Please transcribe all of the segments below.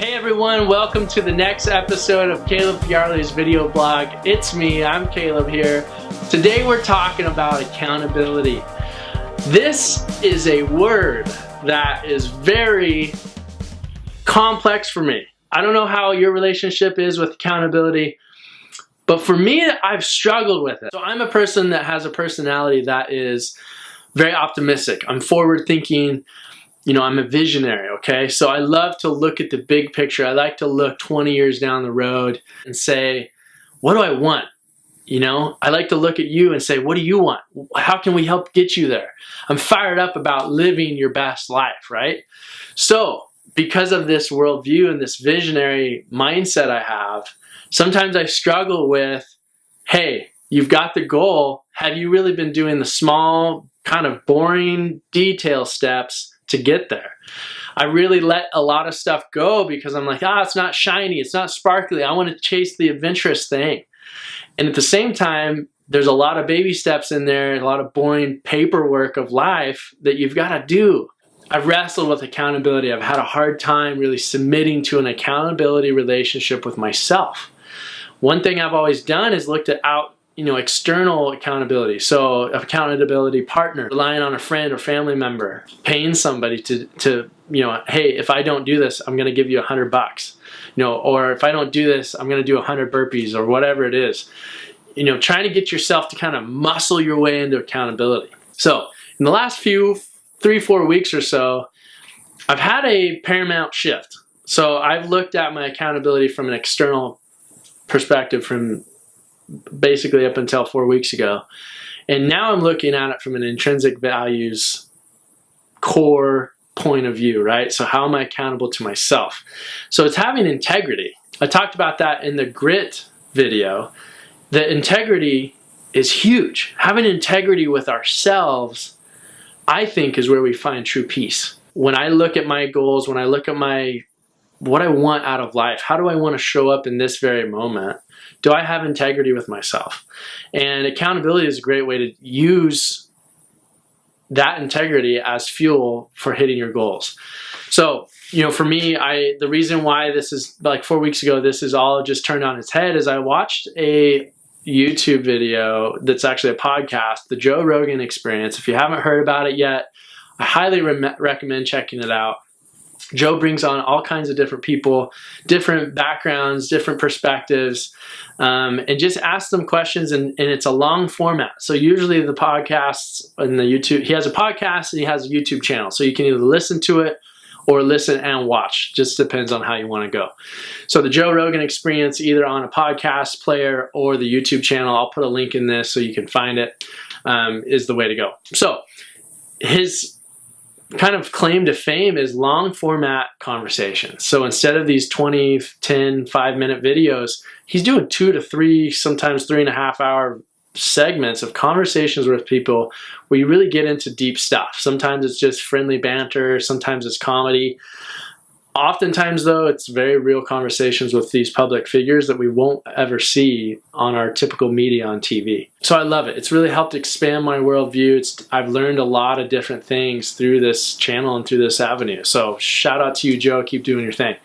Hey everyone, welcome to the next episode of Caleb Yarley's video blog. It's me, I'm Caleb here. Today we're talking about accountability. This is a word that is very complex for me. I don't know how your relationship is with accountability, but for me, I've struggled with it. So I'm a person that has a personality that is very optimistic. I'm forward thinking. You know, I'm a visionary, okay? So I love to look at the big picture. I like to look 20 years down the road and say, what do I want? You know, I like to look at you and say, what do you want? How can we help get you there? I'm fired up about living your best life, right? So because of this worldview and this visionary mindset I have, sometimes I struggle with, hey, you've got the goal. Have you really been doing the small, kind of boring detail steps to get there? I really let a lot of stuff go because I'm like, it's not shiny, it's not sparkly. I want to chase the adventurous thing. And at the same time, there's a lot of baby steps in there, a lot of boring paperwork of life that you've got to do. I've wrestled with accountability. I've had a hard time really submitting to an accountability relationship with myself. One thing I've always done is looked at external accountability. So accountability partner, relying on a friend or family member, paying somebody to hey, if I don't do this, I'm going to give you $100, or if I don't do this, I'm going to do 100 burpees or whatever it is. Trying to get yourself to kind of muscle your way into accountability. So in the last 3-4 weeks or so, I've had a paramount shift. So I've looked at my accountability from an external perspective from basically up until 4 weeks ago. And now I'm looking at it from an intrinsic values core point of view, right? So how am I accountable to myself? So it's having integrity. I talked about that in the grit video. The integrity is huge. Having integrity with ourselves, I think, is where we find true peace. When I look at my goals, when I look at what I want out of life, how do I want to show up in this very moment? Do I have integrity with myself? And accountability is a great way to use that integrity as fuel for hitting your goals. So, for me, the reason why this is like 4 weeks ago, this is all just turned on its head is I watched a YouTube video that's actually a podcast, the Joe Rogan Experience. If you haven't heard about it yet, I highly recommend checking it out. Joe brings on all kinds of different people, different backgrounds, different perspectives, and just ask them questions, and it's a long format. So usually the podcasts and the YouTube, he has a podcast and he has a YouTube channel. So you can either listen to it or listen and watch. Just depends on how you want to go. So the Joe Rogan Experience, either on a podcast player or the YouTube channel, I'll put a link in this so you can find it, is the way to go. So his kind of claim to fame is long format conversations. So instead of these 20, 10, 5-minute videos, he's doing 2 to 3, sometimes 3.5 hour segments of conversations with people where you really get into deep stuff. Sometimes it's just friendly banter, sometimes it's comedy. Oftentimes, though, it's very real conversations with these public figures that we won't ever see on our typical media on TV. So I love it. It's really helped expand my worldview. I've learned a lot of different things through this channel and through this avenue. So shout out to you, Joe. Keep doing your thing.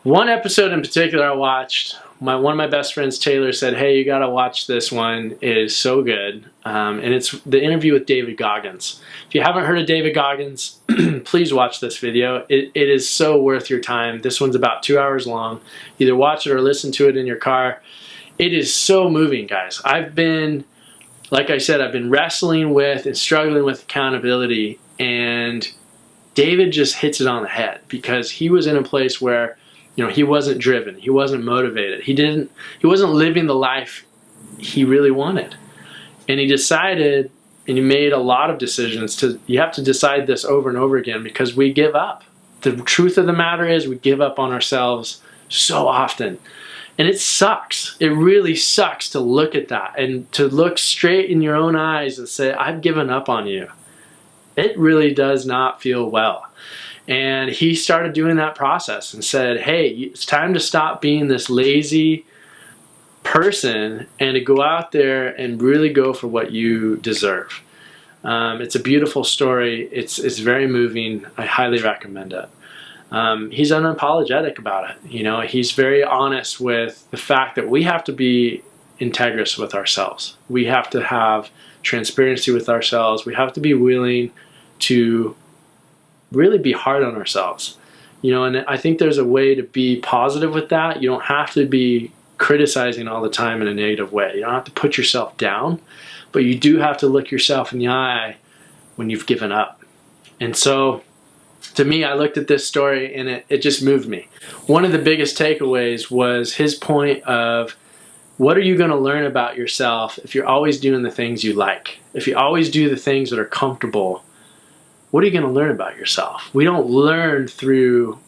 One episode in particular I watched, one of my best friends, Taylor, said, hey, you got to watch this one. It is so good. And it's the interview with David Goggins. If you haven't heard of David Goggins, please watch this video. It is so worth your time. This one's about 2 hours long. Either watch it or listen to it in your car. It is so moving, guys. Like I said, I've been wrestling with and struggling with accountability, and David just hits it on the head because he was in a place where he wasn't driven. He wasn't motivated. He wasn't living the life he really wanted. And he decided, and he made a lot of decisions you have to decide this over and over again because we give up. The truth of the matter is we give up on ourselves so often. And it sucks. It really sucks to look at that and to look straight in your own eyes and say, I've given up on you. It really does not feel well. And he started doing that process and said, hey, it's time to stop being this lazy person and to go out there and really go for what you deserve. It's a beautiful story. It's very moving. I highly recommend it. He's unapologetic about it. You know, he's very honest with the fact that we have to be integrous with ourselves. We have to have transparency with ourselves. We have to be willing to really be hard on ourselves. You know, and I think there's a way to be positive with that. You don't have to be criticizing all the time in a negative way. You don't have to put yourself down, but you do have to look yourself in the eye when you've given up. And so, to me, I looked at this story and it just moved me. One of the biggest takeaways was his point of, what are you going to learn about yourself if you're always doing the things you like? If you always do the things that are comfortable, what are you going to learn about yourself? We don't learn through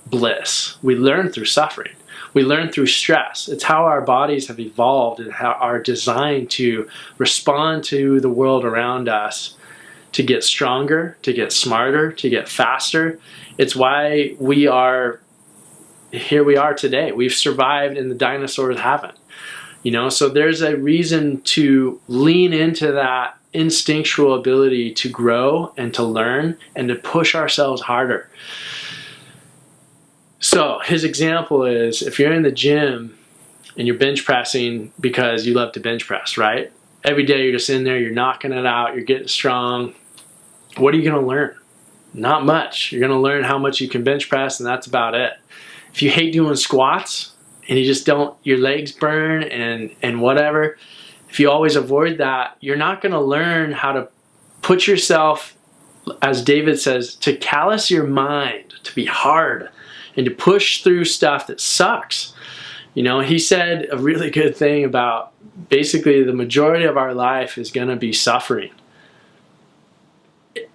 bliss. We learn through suffering. We learn through stress. It's how our bodies have evolved and how are designed to respond to the world around us, to get stronger, to get smarter, to get faster. It's why we are here we are today. We've survived and the dinosaurs haven't. You know, so there's a reason to lean into that instinctual ability to grow and to learn and to push ourselves harder. So his example is, if you're in the gym and you're bench pressing because you love to bench press, right? Every day you're just in there, you're knocking it out, you're getting strong. What are you going to learn? Not much. You're going to learn how much you can bench press, and that's about it. If you hate doing squats and you just don't, your legs burn and whatever, if you always avoid that, you're not going to learn how to put yourself, as David says, to callous your mind, to be hard, and to push through stuff that sucks. You know, he said a really good thing about basically the majority of our life is going to be suffering.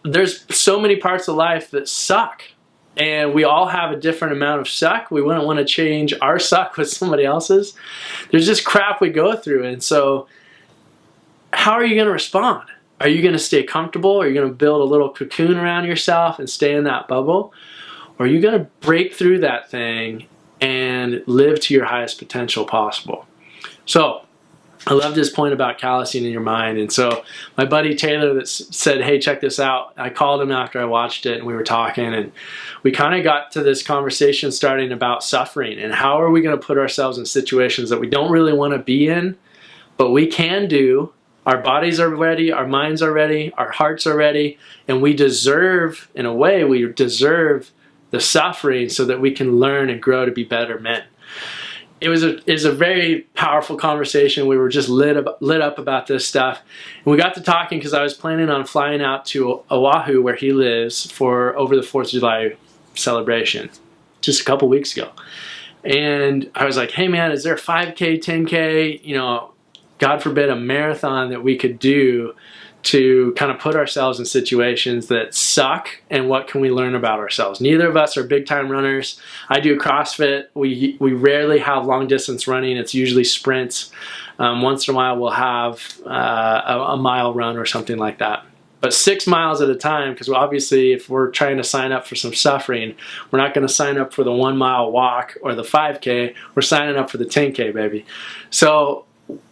There's so many parts of life that suck, and we all have a different amount of suck. We wouldn't want to change our suck with somebody else's. There's just crap we go through, and so how are you going to respond? Are you going to stay comfortable? Are you going to build a little cocoon around yourself and stay in that bubble? Or are you going to break through that thing and live to your highest potential possible? So I loved his point about callousing in your mind. And so my buddy Taylor that said, hey, check this out. I called him after I watched it and we were talking, and we kind of got to this conversation starting about suffering and how are we going to put ourselves in situations that we don't really want to be in, but we can do. Our bodies are ready, our minds are ready, our hearts are ready, and we deserve, in a way, we deserve the suffering so that we can learn and grow to be better men. It was a very powerful conversation. We were just lit up about this stuff. And we got to talking because I was planning on flying out to Oahu, where he lives, for over the 4th of July celebration just a couple weeks ago. And I was like, hey man, is there a 5K, 10K, you know, God forbid, a marathon that we could do to kind of put ourselves in situations that suck, and what can we learn about ourselves? Neither of us are big time runners. I do CrossFit. We rarely have long distance running. It's usually sprints. Once in a while we'll have a mile run or something like that. But 6 miles at a time, because obviously if we're trying to sign up for some suffering, we're not going to sign up for the 1 mile walk or the 5K. We're signing up for the 10K, baby. So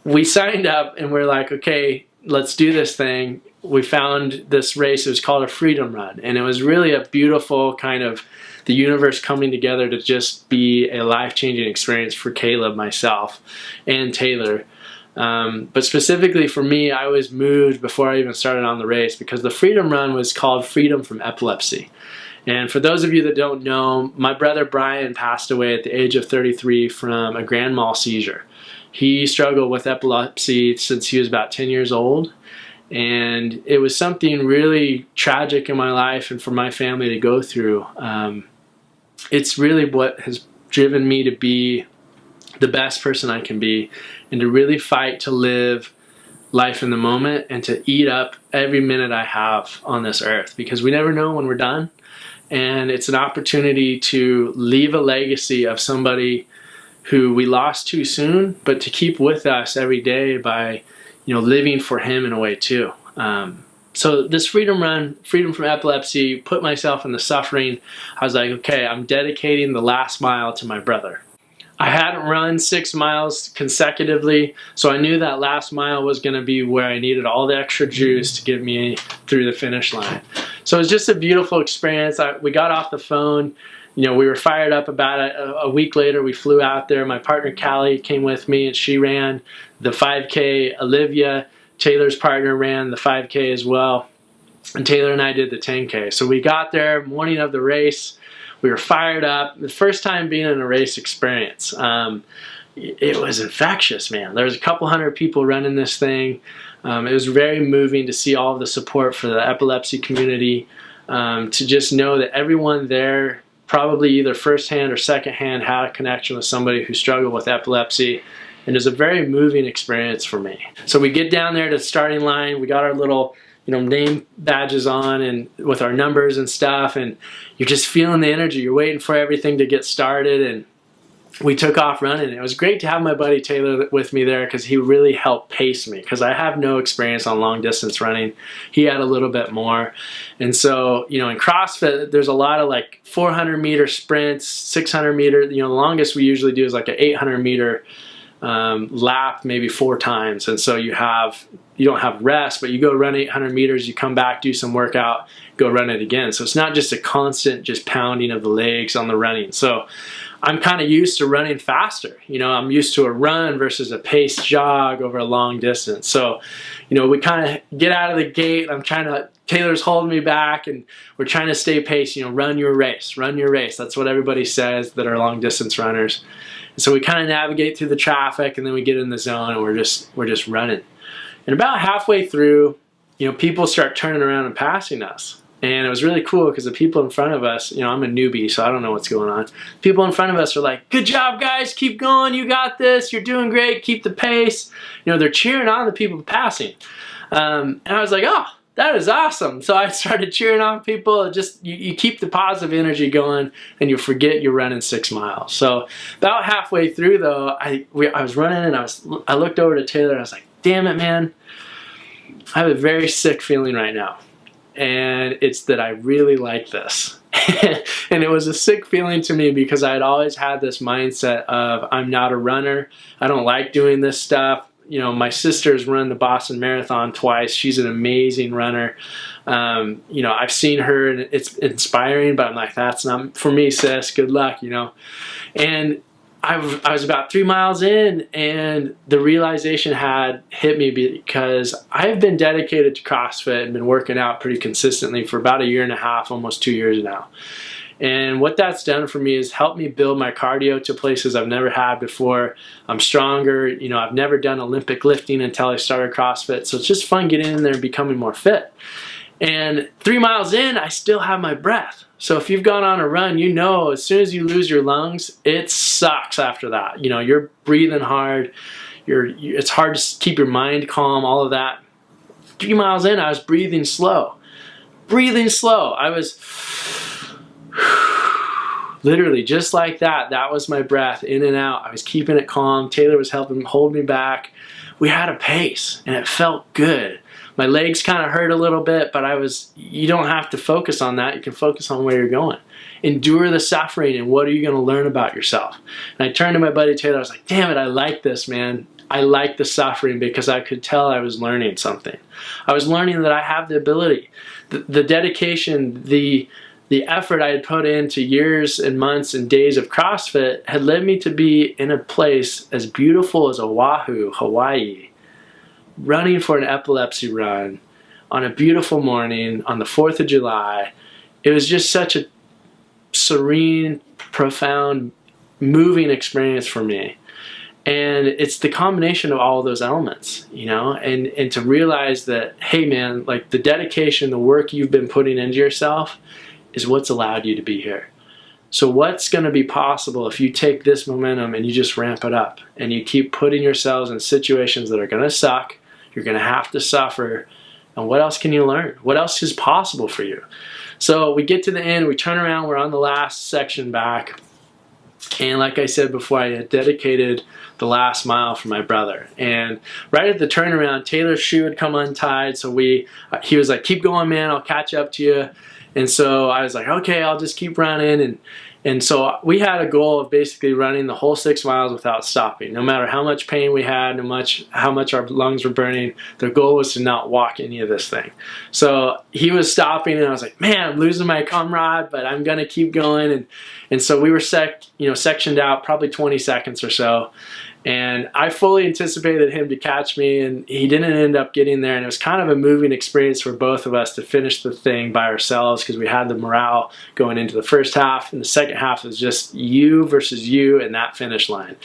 we signed up and we're like, okay, let's do this thing. We found this race. It was called a Freedom Run, and it was really a beautiful kind of the universe coming together to just be a life-changing experience for Caleb, myself, and Taylor. But specifically for me, I was moved before I even started on the race because the Freedom Run was called Freedom from Epilepsy. And for those of you that don't know, my brother Brian passed away at the age of 33 from a grand mal seizure. He struggled with epilepsy since he was about 10 years old, and it was something really tragic in my life and for my family to go through. It's really what has driven me to be the best person I can be, and to really fight to live life in the moment and to eat up every minute I have on this earth, because we never know when we're done, and it's an opportunity to leave a legacy of somebody who we lost too soon, but to keep with us every day by, you know, living for him in a way too. So this Freedom Run, Freedom from Epilepsy, put myself in the suffering. I was like, okay, I'm dedicating the last mile to my brother. I hadn't run 6 miles consecutively, so I knew that last mile was going to be where I needed all the extra juice to get me through the finish line. So it was just a beautiful experience. We got off the phone we were fired up about it. A week later, we flew out there. My partner Callie came with me, and she ran the 5K. Olivia, Taylor's partner, ran the 5K as well. And Taylor and I did the 10K. So we got there morning of the race. We were fired up. The first time being in a race experience. It was infectious, man. There was a couple hundred people running this thing. It was very moving to see all of the support for the epilepsy community, to just know that everyone there, probably either firsthand or secondhand, had a connection with somebody who struggled with epilepsy. And it was a very moving experience for me. So we get down there to the starting line. We got our little name badges on and with our numbers and stuff, and you're just feeling the energy. You're waiting for everything to get started, and we took off running. It was great to have my buddy Taylor with me there because he really helped pace me, because I have no experience on long distance running. He had a little bit more. And so, in CrossFit, there's a lot of like 400 meter sprints, 600 meter, the longest we usually do is like an 800 meter lap, maybe 4 times. And so you don't have rest, but you go run 800 meters, you come back, do some workout, go run it again. So it's not just a constant just pounding of the legs on the running. So I'm kind of used to running faster. I'm used to a run versus a paced jog over a long distance. So, we kind of get out of the gate. Taylor's holding me back, and we're trying to stay paced. Run your race, run your race. That's what everybody says that are long distance runners. And so we kind of navigate through the traffic, and then we get in the zone, and we're just running. And about halfway through, people start turning around and passing us. And it was really cool because the people in front of us, I'm a newbie, so I don't know what's going on. People in front of us are like, "Good job, guys, keep going, you got this, you're doing great, keep the pace." They're cheering on the people passing. And I was like, "Oh, that is awesome." So I started cheering on people. You keep the positive energy going, and you forget you're running 6 miles. So about halfway through, though, I was running, and I looked over to Taylor, and I was like, "Damn it, man. I have a very sick feeling right now. And it's that I really like this." And it was a sick feeling to me because I had always had this mindset of, I'm not a runner. I don't like doing this stuff. My sister's run the Boston Marathon twice. She's an amazing runner. I've seen her, and it's inspiring, but I'm like, that's not for me, sis. Good luck, And I was about 3 miles in, and the realization had hit me because I've been dedicated to CrossFit and been working out pretty consistently for about 1.5 years, almost 2 years now. And what that's done for me is helped me build my cardio to places I've never had before. I'm stronger. I've never done Olympic lifting until I started CrossFit. So it's just fun getting in there and becoming more fit. And 3 miles in, I still have my breath. So if you've gone on a run, as soon as you lose your lungs, it sucks after that. You're breathing hard. It's hard to keep your mind calm, all of that. 3 miles in, I was breathing slow. I was literally just like that. That was my breath, in and out. I was keeping it calm. Taylor was helping hold me back. We had a pace, and it felt good. My legs kind of hurt a little bit, but you don't have to focus on that. You can focus on where you're going. Endure the suffering, and what are you going to learn about yourself? And I turned to my buddy Taylor. I was like, "Damn it, I like this, man. I like the suffering," because I could tell I was learning something. I was learning that I have the ability, the dedication, the effort I had put into years and months and days of CrossFit had led me to be in a place as beautiful as Oahu, Hawaii, running for an epilepsy run on a beautiful morning on the 4th of July. It was just such a serene, profound, moving experience for me. And it's the combination of all of those elements, and to realize that, hey man, like the dedication, the work you've been putting into yourself is what's allowed you to be here. So what's going to be possible if you take this momentum and you just ramp it up and you keep putting yourselves in situations that are going to suck, you're going to have to suffer, and what else can you learn? What else is possible for you? So we get to the end, we turn around, we're on the last section back, and like I said before, I had dedicated the last mile for my brother. And right at the turnaround, Taylor's shoe had come untied, so he was like, "Keep going, man, I'll catch up to you." And so I was like, "Okay, I'll just keep running." And so we had a goal of basically running the whole 6 miles without stopping. No matter how much pain we had, how much our lungs were burning, the goal was to not walk any of this thing. So he was stopping, and I was like, "Man, I'm losing my comrade, but I'm gonna keep going." And so we were sectioned out probably 20 seconds or so. And I fully anticipated him to catch me, and he didn't end up getting there. And it was kind of a moving experience for both of us to finish the thing by ourselves, because we had the morale going into the first half, and the second half was just you versus you and that finish line.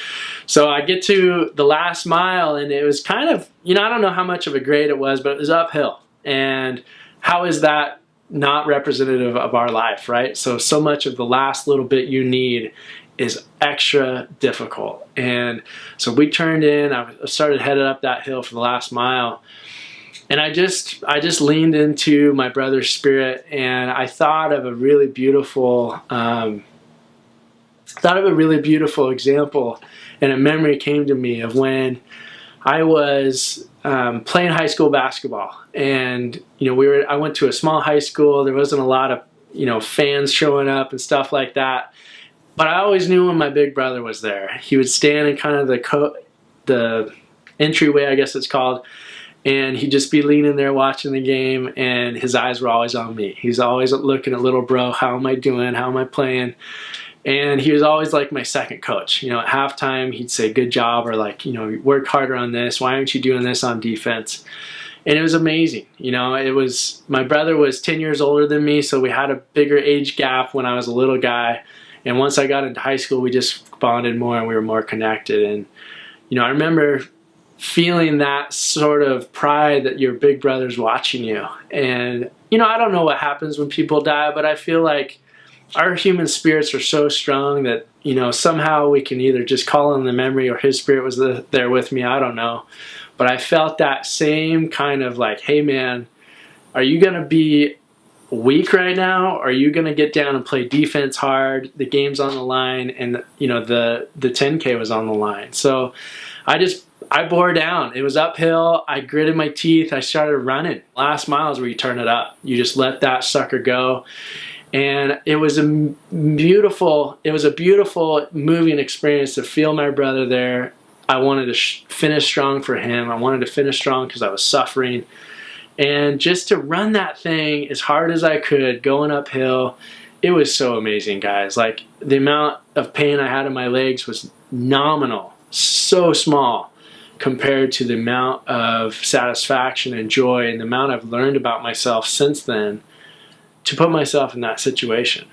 So I get to the last mile, and it was kind of, I don't know how much of a grade it was, but it was uphill. And how is that not representative of our life, right? So much of the last little bit you need is extra difficult. And so we turned in, I started headed up that hill for the last mile, and I just leaned into my brother's spirit, and I thought of a really beautiful example, and a memory came to me of when I was playing high school basketball. And I went to a small high school. There wasn't a lot of fans showing up and stuff like that. But I always knew when my big brother was there. He would stand in kind of the entryway, I guess it's called, and he'd just be leaning there watching the game, and his eyes were always on me. He's always looking at little bro, how am I doing? How am I playing? And he was always like my second coach. At halftime, he'd say, good job, or like, work harder on this. Why aren't you doing this on defense? And it was amazing. My brother was 10 years older than me, so we had a bigger age gap when I was a little guy. And once I got into high school, we just bonded more, and we were more connected. And, I remember feeling that sort of pride that your big brother's watching you. And, I don't know what happens when people die, but I feel like our human spirits are so strong that, somehow we can either just call on the memory, or his spirit was there with me. I don't know. But I felt that same kind of like, hey man, are you going to be weak right now? Or are you going to get down and play defense hard? The game's on the line, and the 10K was on the line. So I bore down. It was uphill. I gritted my teeth. I started running. Last mile is where you turn it up. You just let that sucker go. And it was a beautiful moving experience to feel my brother there. I wanted to finish strong for him. I wanted to finish strong because I was suffering. And just to run that thing as hard as I could, going uphill, it was so amazing, guys. Like, the amount of pain I had in my legs was nominal, so small compared to the amount of satisfaction and joy and the amount I've learned about myself since then to put myself in that situation.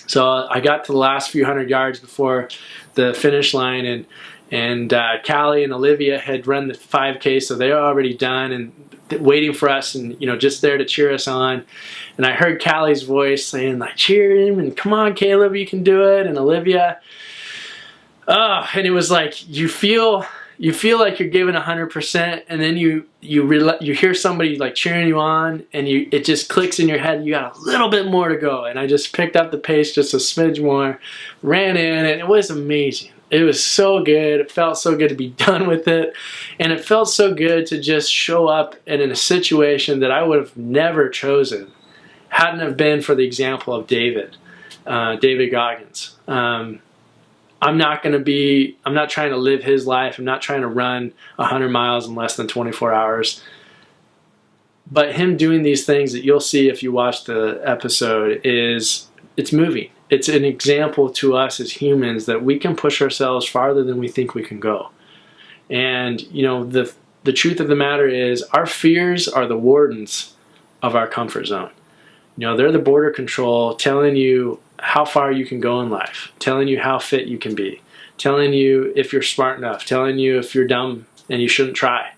So I got to the last few hundred yards before the finish line, and Callie and Olivia had run the 5K, so they were already done and waiting for us, and just there to cheer us on. And I heard Callie's voice saying, like, cheer him, and come on Caleb, you can do it. And Olivia, and it was like you feel like you're giving 100%, and then you hear somebody like cheering you on, and it just clicks in your head, you got a little bit more to go. And I just picked up the pace just a smidge more, ran in, and it was amazing. It was so good. It felt so good to be done with it. And it felt so good to just show up in a situation that I would have never chosen hadn't have been for the example of David Goggins. I'm not trying to live his life. I'm not trying to run 100 miles in less than 24 hours. But him doing these things that you'll see if you watch the episode it's moving. It's an example to us as humans that we can push ourselves farther than we think we can go. And, the truth of the matter is our fears are the wardens of our comfort zone. They're the border control telling you how far you can go in life, telling you how fit you can be, telling you if you're smart enough, telling you if you're dumb and you shouldn't try.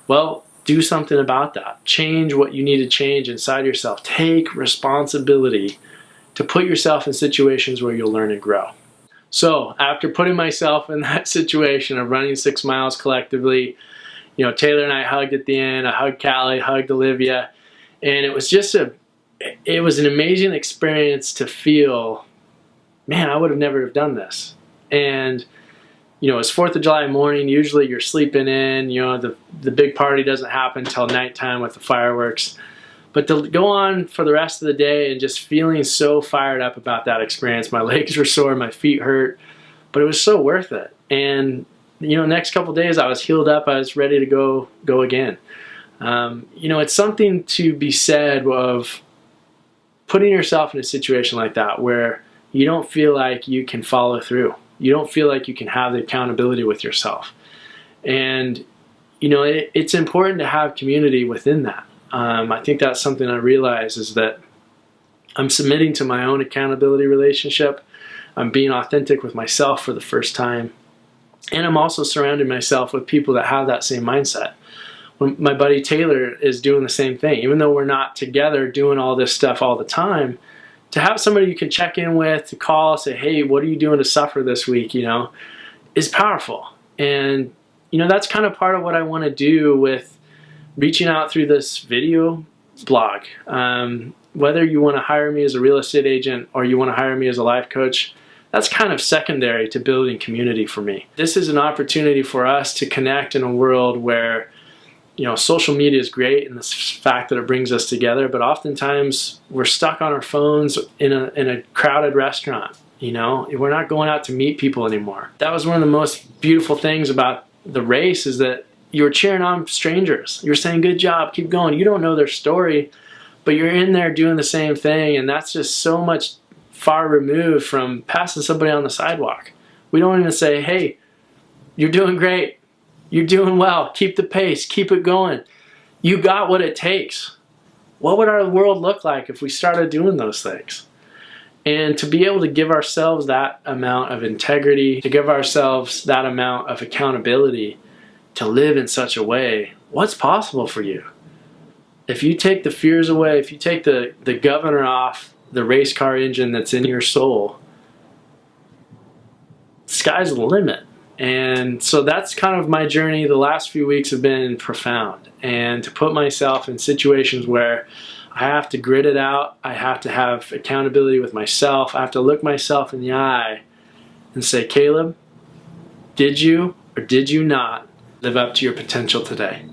Well, do something about that. Change what you need to change inside yourself. Take responsibility to put yourself in situations where you'll learn and grow. So after putting myself in that situation of running 6 miles collectively, Taylor and I hugged at the end. I hugged Callie, hugged Olivia, and it was just it was an amazing experience to feel, man, I would have never have done this. And it's 4th of July morning. Usually you're sleeping in. The big party doesn't happen until nighttime with the fireworks. But to go on for the rest of the day and just feeling so fired up about that experience, my legs were sore, my feet hurt, but it was so worth it. And next couple days I was healed up. I was ready to go again. It's something to be said of putting yourself in a situation like that where you don't feel like you can follow through. You don't feel like you can have the accountability with yourself. And you know, it's important to have community within that. I think that's something I realize, is that I'm submitting to my own accountability relationship. I'm being authentic with myself for the first time. And I'm also surrounding myself with people that have that same mindset. When my buddy Taylor is doing the same thing, even though we're not together doing all this stuff all the time, to have somebody you can check in with, to call, say, hey, what are you doing to suffer this week, you know, is powerful. And you know, that's kind of part of what I want to do with reaching out through this video blog. Whether you want to hire me as a real estate agent or you want to hire me as a life coach, that's kind of secondary to building community for me. This is an opportunity for us to connect in a world where, you know, social media is great in the fact that it brings us together, but oftentimes we're stuck on our phones in a crowded restaurant. You know, we're not going out to meet people anymore. That was one of the most beautiful things about the race, is that you were cheering on strangers. You were saying, good job, keep going. You don't know their story, but you're in there doing the same thing, and that's just so much far removed from passing somebody on the sidewalk. We don't even say, hey, you're doing great. You're doing well. Keep the pace. Keep it going. You got what it takes. What would our world look like if we started doing those things? And to be able to give ourselves that amount of integrity, to give ourselves that amount of accountability, to live in such a way, what's possible for you? If you take the fears away, if you take the governor off the race car engine that's in your soul, sky's the limit. And so that's kind of my journey. The last few weeks have been profound. And to put myself in situations where I have to grit it out, I have to have accountability with myself, I have to look myself in the eye and say, Caleb, did you or did you not live up to your potential today?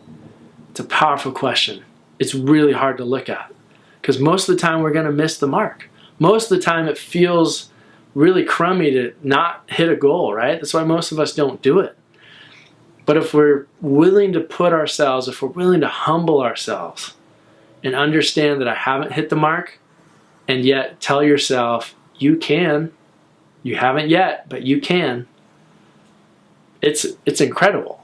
It's a powerful question. It's really hard to look at, because most of the time we're going to miss the mark. Most of the time it feels really crummy to not hit a goal, right? That's why most of us don't do it. But if we're willing to put ourselves, if we're willing to humble ourselves and understand that I haven't hit the mark, and yet tell yourself, you can. You haven't yet, but you can. It's incredible.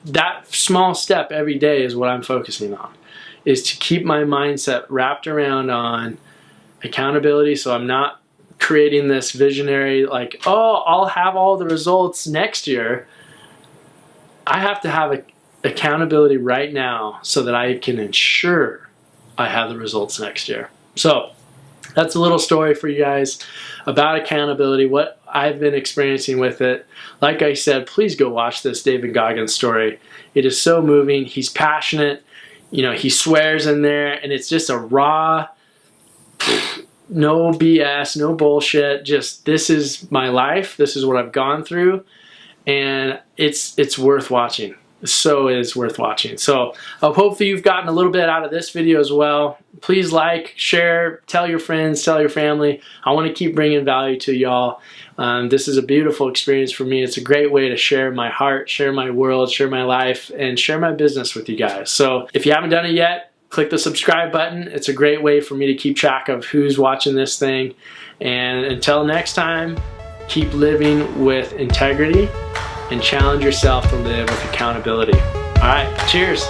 That small step every day is what I'm focusing on, is to keep my mindset wrapped around on accountability, so I'm not creating this visionary, like, oh, I'll have all the results next year. I have to have accountability right now so that I can ensure I have the results next year. So that's a little story for you guys about accountability, what I've been experiencing with it. Like I said, please go watch this David Goggins story. It is so moving. He's passionate. You know, he swears in there, and it's just a raw, no BS, no bullshit. Just, this is my life. This is what I've gone through, and it's worth watching. So is worth watching. So hopefully you've gotten a little bit out of this video as well. Please like, share, tell your friends, tell your family. I want to keep bringing value to y'all. This is a beautiful experience for me. It's a great way to share my heart, share my world, share my life, and share my business with you guys. So if you haven't done it yet, click the subscribe button. It's a great way for me to keep track of who's watching this thing. And until next time, keep living with integrity and challenge yourself to live with accountability. All right, cheers.